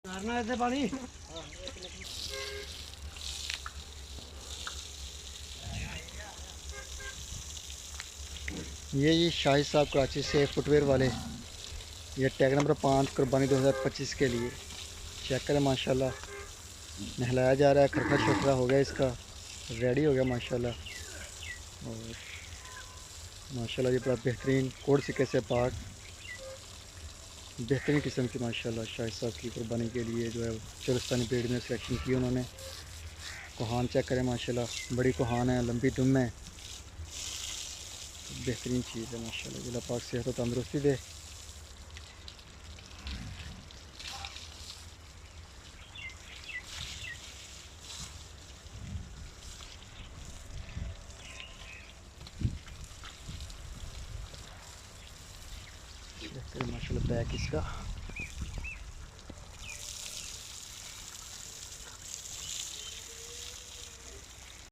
मारना ऐसे पानी। ये जी शाहिद साहब कराची से फुटवेयर वाले, ये टैग नंबर 5 कुर्बानी 2025 के लिए। चेक करें माशाल्लाह, नहलाया जा रहा है, खरखरा शरखरा हो गया, इसका रेडी हो गया माशाल्लाह। और माशाल्लाह ये बड़ा बेहतरीन कोड सिक्के से पाक, बेहतरीन किस्म की माशाल्लाह शाहिद साहब की कुर्बानी के लिए जो है चोरस्तानी ब्रीड में सिलेक्शन की उन्होंने। कोहान चेक करें माशाल्लाह, बड़ी कोहान है, लंबी दुम है, बेहतरीन चीज़ है माशाल्लाह। अल्लाह पाक सेहत और तंदुरुस्ती दे। चेक करें माशाल्लाह बैक इसका।